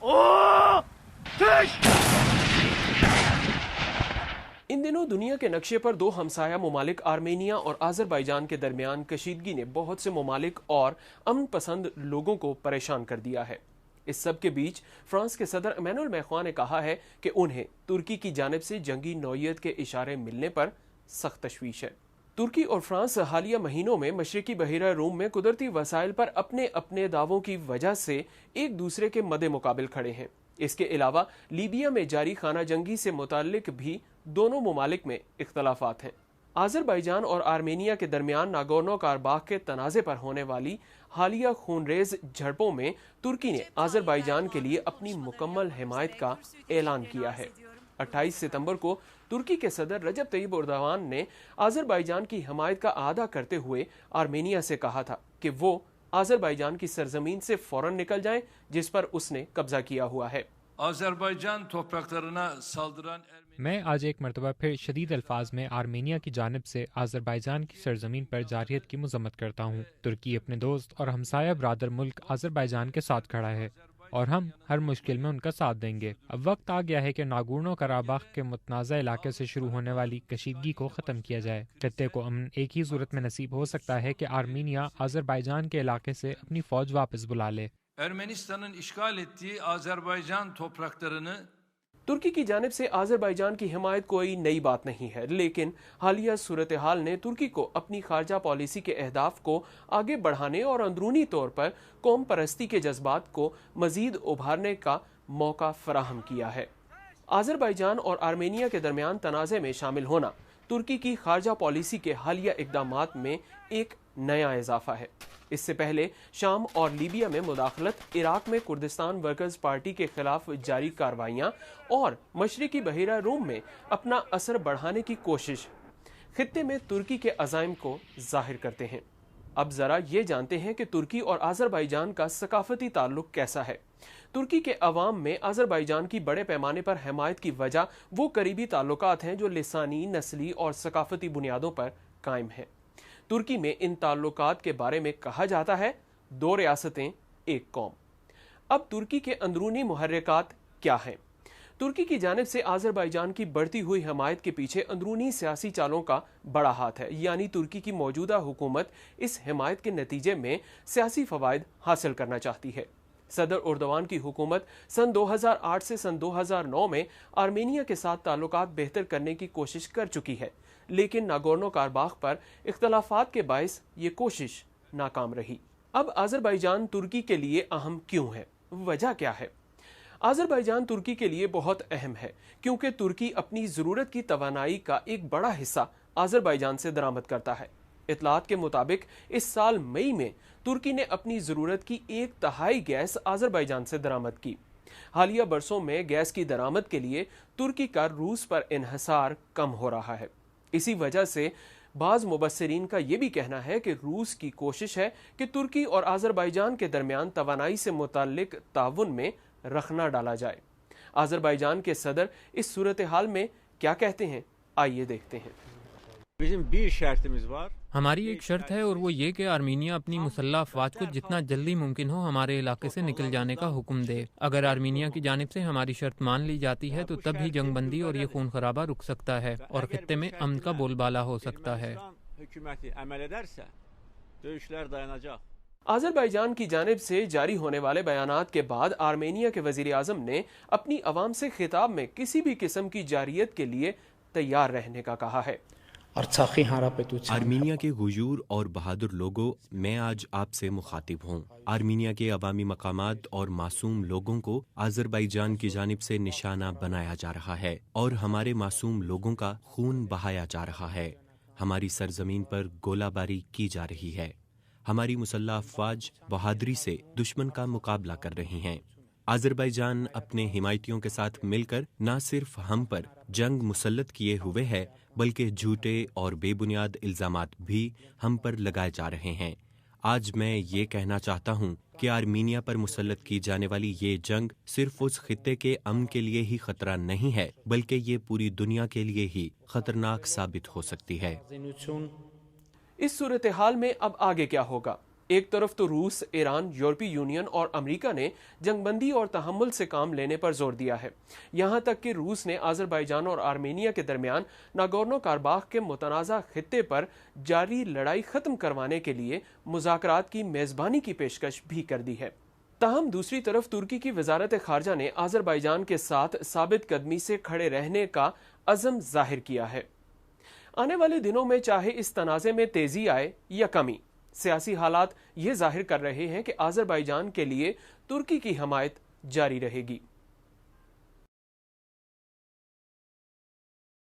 इन दिनों दुनिया के नक्शे पर दो हमसाया ममालिक आर्मेनिया और आज़रबाईजान के दरमियान कशीदगी ने बहुत से ममालिक और अमन पसंद लोगों को परेशान कर दिया है। इस सब के बीच फ्रांस के सदर इमैनुअल मैक्रों ने कहा है कि उन्हें तुर्की की जानिब से जंगी नौयत के इशारे मिलने पर सख्त तशवीश है। तुर्की और फ्रांस हालिया महीनों में मशरकी बहिरा रूम में कुदरती वसाइल पर अपने अपने दावों की वजह से एक दूसरे के मद्दे मुकाबिल खड़े हैं। इसके अलावा लीबिया में जारी खाना जंगी से मुताल्लिक भी दोनों ममालिक में इख्तलाफात हैं। आज़रबाईजान और आर्मेनिया के दरमियान नागोर्नो कारबाख के तनाज़े पर होने वाली हालिया खूनरेज झड़पों में तुर्की ने आज़रबाईजान के लिए अपनी मुकम्मल हिमायत का ऐलान किया है। 28 सितंबर को तुर्की के सदर रजब तय्यब एर्दोगान ने आज़रबाईजान की हिमायत का आदा करते हुए आर्मेनिया से कहा था कि वो आज़रबाईजान की सरजमीन से फौरन निकल जाएं जिस पर उसने कब्जा किया हुआ है। आज़रबाईजान तोपraklarına saldıran मैं आज एक मरतबा फिर शदीद अल्फाज में आर्मेनिया की जानिब से आज़रबाईजान की सरजमीन पर जारियत की मजम्मत करता हूँ। तुर्की अपने दोस्त और हमसाया बरादर मुल्क आज़रबाईजान के साथ खड़ा है और हम हर मुश्किल में उनका साथ देंगे। अब वक्त आ गया है कि नागोर्नो कराबाख के मुतनाज़ा इलाके से शुरू होने वाली कशीदगी को ख़त्म किया जाए। खत्ते को अमन एक ही सूरत में नसीब हो सकता है कि आर्मीनिया आज़रबाईजान के इलाके से अपनी फ़ौज वापस बुला ले। Ermenistan'ın işgal ettiği Azerbaycan topraklarını तुर्की की जानिब से आज़रबाईजान की हिमायत कोई नई बात नहीं है, लेकिन हालिया सूरत हाल ने तुर्की को अपनी खारजा पॉलिसी के अहदाफ को आगे बढ़ाने और अंदरूनी तौर पर कौम परस्ती के जज्बात को मजीद उभारने का मौका फराहम किया है। आज़रबाईजान और आर्मेनिया के दरमियान तनाज़े में शामिल होना तुर्की की खारजा पॉलिसी के हालिया इक़दामात में एक नया इजाफा है। इससे पहले शाम और लीबिया में मुदाखलत, इराक में कुर्दिस्तान वर्कर्स पार्टी के खिलाफ जारी कार्रवाइयां और मशरिकी बहिरा रूम में अपना असर बढ़ाने की कोशिश खित्ते में तुर्की के अज़ाइम को जाहिर करते हैं। अब जरा ये जानते हैं कि तुर्की और आज़रबाईजान का सकाफती ताल्लुक कैसा है। तुर्की के अवाम में आज़रबाईजान की बड़े पैमाने पर हिमायत की वजह वो करीबी ताल्लुकात हैं जो लिसानी, नस्ली और सकाफती बुनियादों पर कायम हैं। तुर्की में इन ताल्लुकात के बारे में कहा जाता है, दो रियासतें एक कौम। अब तुर्की के अंदरूनी मुहर्रिकात क्या हैं? तुर्की की जानिब से आज़रबाईजान की बढ़ती हुई हमायत के पीछे अंदरूनी सियासी चालों का बड़ा हाथ है, यानी तुर्की की मौजूदा हुकूमत इस हिमायत के नतीजे में सियासी फवायद हासिल करना चाहती है। सदर एर्दोगान की हुकूमत सन 2008 से सन 2009 में आर्मेनिया के साथ ताल्लुकात बेहतर करने की कोशिश कर चुकी है, लेकिन नागोर्नो कारबाख पर इख्तलाफात के बायस ये कोशिश नाकाम रही। अब आज़रबाईजान तुर्की के लिए अहम क्यों है? वजह क्या है? आज़रबाईजान तुर्की के लिए बहुत अहम है क्योंकि तुर्की अपनी ज़रूरत की तवानाई का एक बड़ा हिस्सा आज़रबाईजान से दरामद करता है। इतलात के मुताबिक इस साल मई में तुर्की ने अपनी ज़रूरत की 1/3 गैस आज़रबाईजान से दरामद की। हालिया बरसों में गैस की दरामद के लिए तुर्की का रूस पर इन्हसार कम हो रहा है। इसी वजह से बाज़ मुबस्सिरीन का ये भी कहना है कि रूस की कोशिश है कि तुर्की और आज़रबाईजान के दरमियान तवानाई से मुताल्लिक ताउन में रखना डाला जाए। आज़रबाईजान के सदर इस सूरत हाल में क्या कहते हैं, आइए देखते हैं। हमारी एक शर्त है और वो ये कि आर्मीनिया अपनी मुसल्लह अफवाज को जितना जल्दी मुमकिन हो हमारे इलाके से निकल जाने का हुक्म दे। अगर आर्मीनिया की जानिब से हमारी शर्त मान ली जाती है तो तब ही जंग बंदी और ये खून खराबा रुक सकता है और खित्ते में अमन का बोलबाला हो सकता है। आज़रबाईजान की जानिब से जारी होने वाले बयानात के बाद आर्मेनिया के वज़ीर आज़म ने अपनी अवाम से खिताब में किसी भी किस्म की जारियत के लिए तैयार रहने का कहा है। आर्मीनिया के गुजूर और बहादुर लोगों, मैं आज आपसे मुखातिब हूँ। आर्मीनिया के अवामी मकामात और मासूम लोगों को आज़रबाईजान की जानिब से निशाना बनाया जा रहा है और हमारे मासूम लोगों का खून बहाया जा रहा है। हमारी सरजमीन पर गोलाबारी की जा रही है। हमारी मुसल्लह अफवाज बहादुरी से दुश्मन का मुकाबला कर रही हैं। आज़रबाईजान अपने हिमायतियों के साथ मिलकर न सिर्फ हम पर जंग मुसल्लत किए हुए है, बल्कि झूठे और बेबुनियाद इल्ज़ामात भी हम पर लगाए जा रहे हैं। आज मैं ये कहना चाहता हूँ कि आर्मीनिया पर मुसल्लत की जाने वाली ये जंग सिर्फ उस खित्ते के अमन के लिए ही खतरा नहीं है, बल्कि ये पूरी दुनिया के लिए ही खतरनाक साबित हो सकती है। इस सूरत हाल में अब आगे क्या होगा? ایک طرف تو روس، ایران، یورپی یونین اور امریکہ نے جنگ بندی اور تحمل سے کام لینے پر زور دیا ہے، یہاں تک کہ روس نے آذربائیجان اور آرمینیا کے درمیان ناگورنو کارباخ کے متنازع خطے پر جاری لڑائی ختم کروانے کے لیے مذاکرات کی میزبانی کی پیشکش بھی کر دی ہے۔ تاہم دوسری طرف ترکی کی وزارت خارجہ نے آذربائیجان کے ساتھ ثابت قدمی سے کھڑے رہنے کا عزم ظاہر کیا ہے۔ آنے والے دنوں میں چاہے اس تنازع میں تیزی آئے یا کمی، سیاسی حالات یہ ظاہر کر رہے ہیں کہ آذربائیجان کے لیے ترکی کی حمایت جاری رہے گی۔